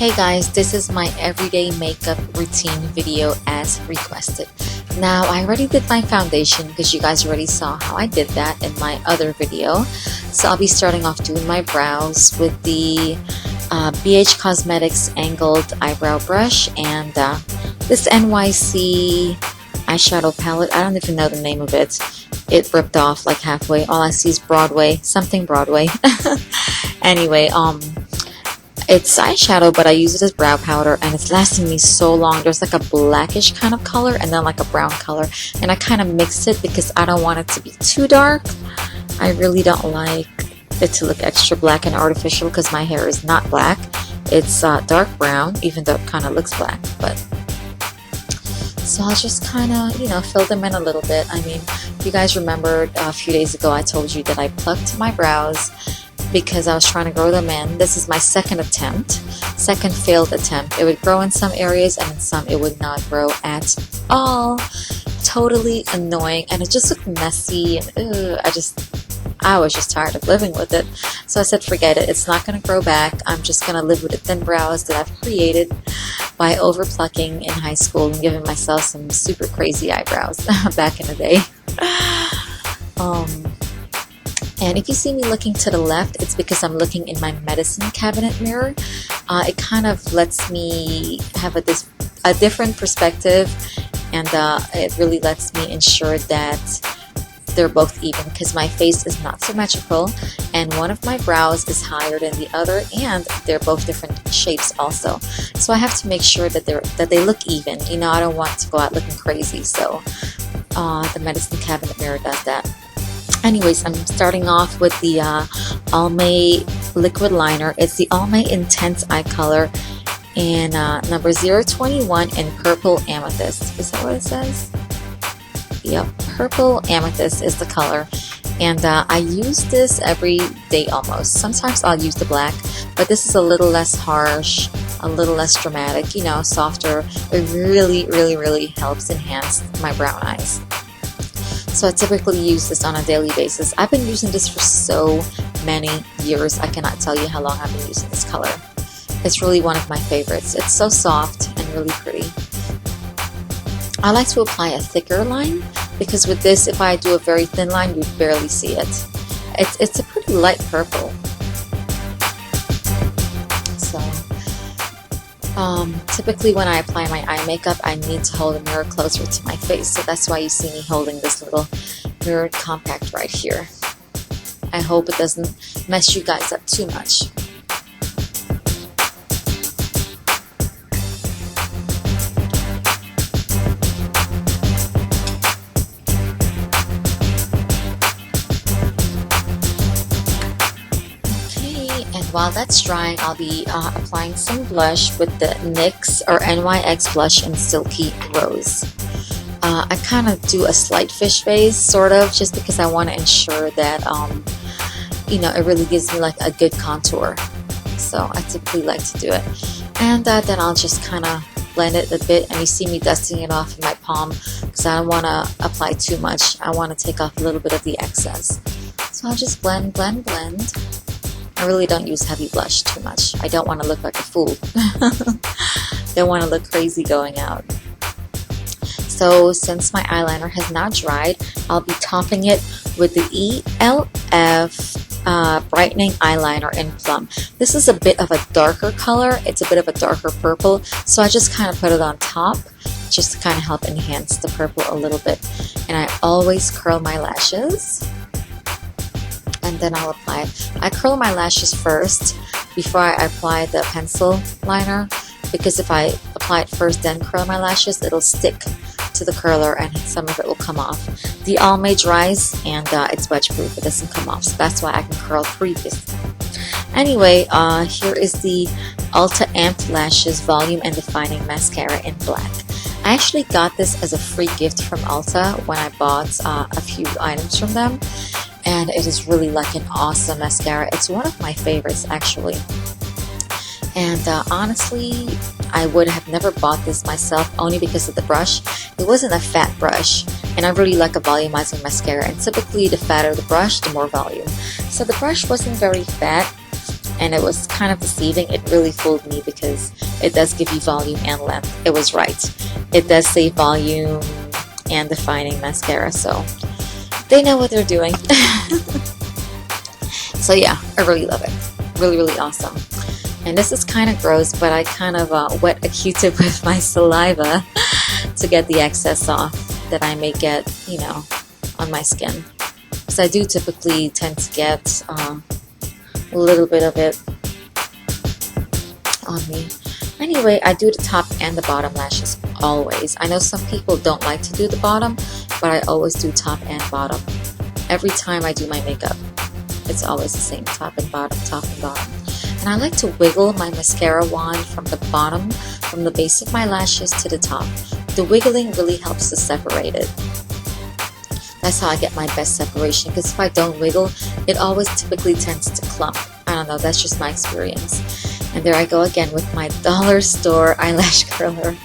Hey guys, this is my everyday makeup routine video as requested. Now, I already did my foundation because you guys already saw how I did that in my other video. So I'll be starting off doing my brows with the BH Cosmetics Angled Eyebrow Brush and this NYC eyeshadow palette. I don't even know the name of it. It ripped off like halfway. All I see is Broadway, something Broadway. Anyway, it's eyeshadow, but I use it as brow powder, and it's lasting me so long. There's like a blackish kind of color and then like a brown color, and I kind of mixed it because I don't want it to be too dark. I really don't like it to look extra black and artificial because my hair is not black. It's dark brown, even though it kind of looks black. But so I'll just kind of, you know, fill them in a little bit. I mean, you guys remembered a few days ago I told you that I plucked my brows because I was trying to grow them in. This is my second failed attempt. It would grow in some areas and in some it would not grow at all. Totally annoying, and it just looked messy, and I was just tired of living with it. So I said forget it, it's not going to grow back. I'm just going to live with the thin brows that I've created by over plucking in high school and giving myself some super crazy eyebrows back in the day. And if you see me looking to the left, it's because I'm looking in my medicine cabinet mirror. It kind of lets me have a different perspective, and it really lets me ensure that they're both even, because my face is not symmetrical and one of my brows is higher than the other, and they're both different shapes also. So I have to make sure that they look even. You know, I don't want to go out looking crazy, so the medicine cabinet mirror does that. Anyways, I'm starting off with the Almay liquid liner. It's the Almay Intense Eye Color in number 021 in Purple Amethyst. Is that what it says? Yep, Purple Amethyst is the color. And I use this every day almost. Sometimes I'll use the black, but this is a little less harsh, a little less dramatic, you know, softer. It really, really, really helps enhance my brown eyes. So I typically use this on a daily basis. I've been using this for so many years. I cannot tell you how long I've been using this color. It's really one of my favorites. It's so soft and really pretty. I like to apply a thicker line because with this, if I do a very thin line, you'd barely see it. It's a pretty light purple. So typically when I apply my eye makeup, I need to hold the mirror closer to my face. So that's why you see me holding this little mirrored compact right here. I hope it doesn't mess you guys up too much. While that's drying, I'll be applying some blush with the NYX or NYX blush in Silky Rose. I kind of do a slight fish face, sort of, just because I want to ensure that, you know, it really gives me like a good contour. So I typically like to do it. And then I'll just kind of blend it a bit, and you see me dusting it off in my palm because I don't want to apply too much. I want to take off a little bit of the excess. So I'll just blend, blend, blend. I really don't use heavy blush too much. I don't want to look like a fool. Don't want to look crazy going out. So since my eyeliner has now dried, I'll be topping it with the ELF Brightening Eyeliner in Plum. This is a bit of a darker color. It's a bit of a darker purple. So I just kind of put it on top just to kind of help enhance the purple a little bit. And I always curl my lashes. And then I'll apply it. I curl my lashes first before I apply the pencil liner, because if I apply it first then curl my lashes, it'll stick to the curler and some of it will come off. The Almay dries and it's budge proof. It doesn't come off, so that's why I can curl previously. Anyway, here is the Ulta Amped Lashes Volume and Defining Mascara in black. I actually got this as a free gift from Ulta when I bought a few items from them. And it is really like an awesome mascara. It's one of my favorites actually. And honestly, I would have never bought this myself only because of the brush. It wasn't a fat brush, and I really like a volumizing mascara, and typically the fatter the brush, the more volume. So the brush wasn't very fat, and it was kind of deceiving. It really fooled me because it does give you volume and length. It was right. It does say volume and defining mascara, so they know what they're doing. So yeah, I really love it. Really, really awesome. And this is kind of gross, but I kind of wet a Q-tip with my saliva to get the excess off that I may get, you know, on my skin. Because I do typically tend to get a little bit of it on me. Anyway, I do the top and the bottom lashes always. I know some people don't like to do the bottom, but I always do top and bottom. Every time I do my makeup, it's always the same, top and bottom, top and bottom. And I like to wiggle my mascara wand from the bottom, from the base of my lashes to the top. The wiggling really helps to separate it. That's how I get my best separation, because if I don't wiggle, it always typically tends to clump. I don't know, that's just my experience. And there I go again with my dollar store eyelash curler.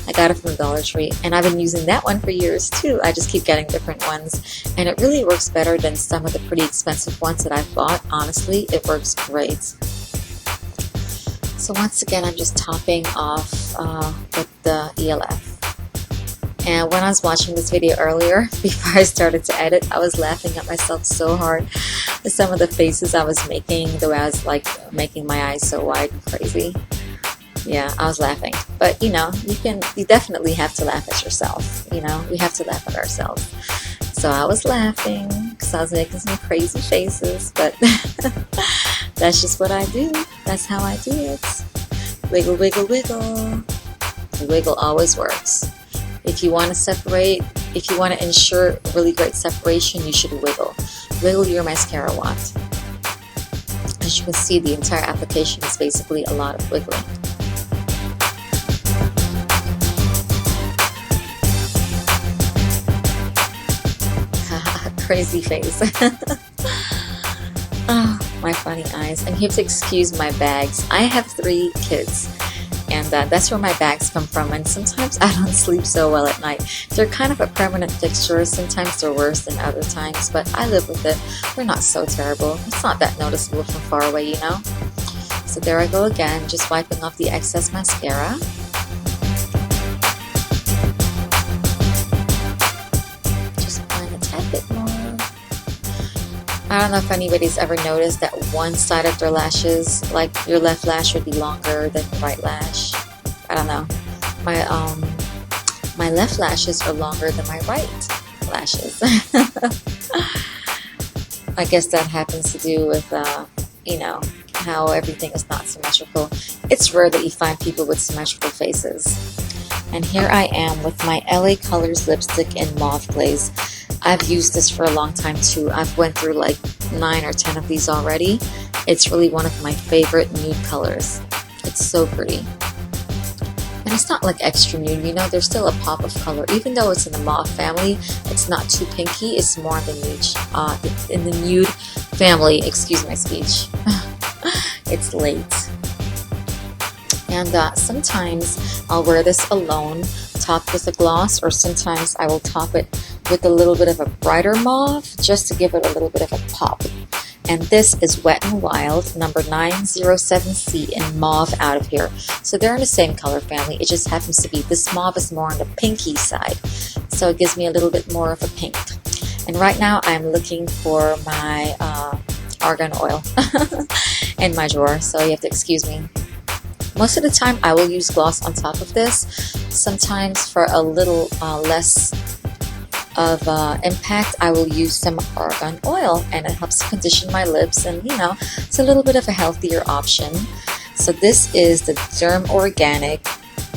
I got it from the Dollar Tree, and I've been using that one for years too. I just keep getting different ones, and it really works better than some of the pretty expensive ones that I've bought. Honestly, it works great. So once again, I'm just topping off with the ELF. And when I was watching this video earlier, before I started to edit, I was laughing at myself so hard with some of the faces I was making, the way I was like making my eyes so wide and crazy. Yeah, I was laughing. But you know, you definitely have to laugh at yourself. You know, we have to laugh at ourselves. So I was laughing because I was making some crazy faces, but that's just what I do. That's how I do it. Wiggle, wiggle, wiggle. The wiggle always works. If you want to separate, if you want to ensure really great separation, you should wiggle. Wiggle your mascara wand. As you can see, the entire application is basically a lot of wiggling. Crazy face. Oh, my funny eyes. And you have to excuse my bags. I have 3 kids, and that's where my bags come from. And sometimes I don't sleep so well at night. They're kind of a permanent fixture. Sometimes they're worse than other times, but I live with it. They're not so terrible. It's not that noticeable from far away, you know. So there I go again, just wiping off the excess mascara. I don't know if anybody's ever noticed that one side of their lashes, like your left lash would be longer than your right lash. I don't know. My left lashes are longer than my right lashes. I guess that happens to do with, you know, how everything is not symmetrical. It's rare that you find people with symmetrical faces. And here I am with my LA Colors lipstick in Mauve Glaze. I've used this for a long time too. I've went through like 9 or 10 of these already. It's really one of my favorite nude colors. It's so pretty. And it's not like extra nude, you know, there's still a pop of color. Even though it's in the Mauve family, it's not too pinky. It's more in the nude family. Excuse my speech. It's late. And sometimes I'll wear this alone, topped with a gloss, or sometimes I will top it with a little bit of a brighter mauve just to give it a little bit of a pop. And this is Wet n Wild number 907C in Mauve out of here. So they're in the same color family. It just happens to be this mauve is more on the pinky side. So it gives me a little bit more of a pink. And right now I'm looking for my argan oil in my drawer. So you have to excuse me. Most of the time I will use gloss on top of this. Sometimes for a little less of impact, I will use some argan oil, and it helps condition my lips, and you know, it's a little bit of a healthier option. So this is the Derm Organic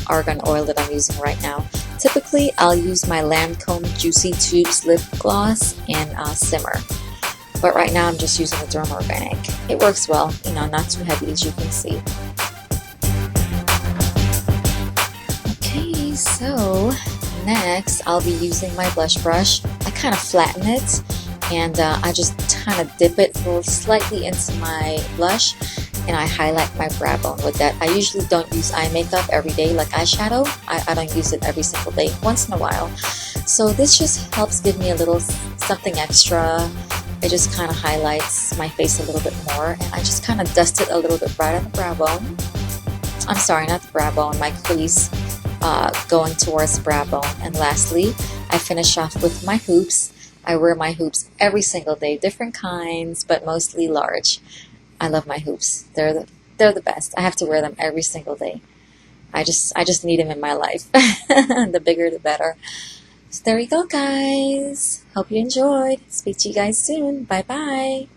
argan oil that I'm using right now. Typically I'll use my Lancome Juicy Tubes lip gloss in Simmer, but right now I'm just using the Derm Organic. It works well, you know, not too heavy as you can see. Okay, so next I'll be using my blush brush. I kind of flatten it, and I just kind of dip it slightly into my blush, and I highlight my brow bone with that. I usually don't use eye makeup every day like eyeshadow. I don't use it every single day, once in a while. So this just helps give me a little something extra, It just kind of highlights my face a little bit more, and I just kind of dust it a little bit right on the brow bone. I'm sorry, not the brow bone, my crease going towards the brow bone. And lastly, I finish off with my hoops. I wear my hoops every single day, different kinds, but mostly large. I love my hoops. They're the best. I have to wear them every single day. I just need them in my life. The bigger, the better. So there you go, guys. Hope you enjoyed. Speak to you guys soon. Bye-bye.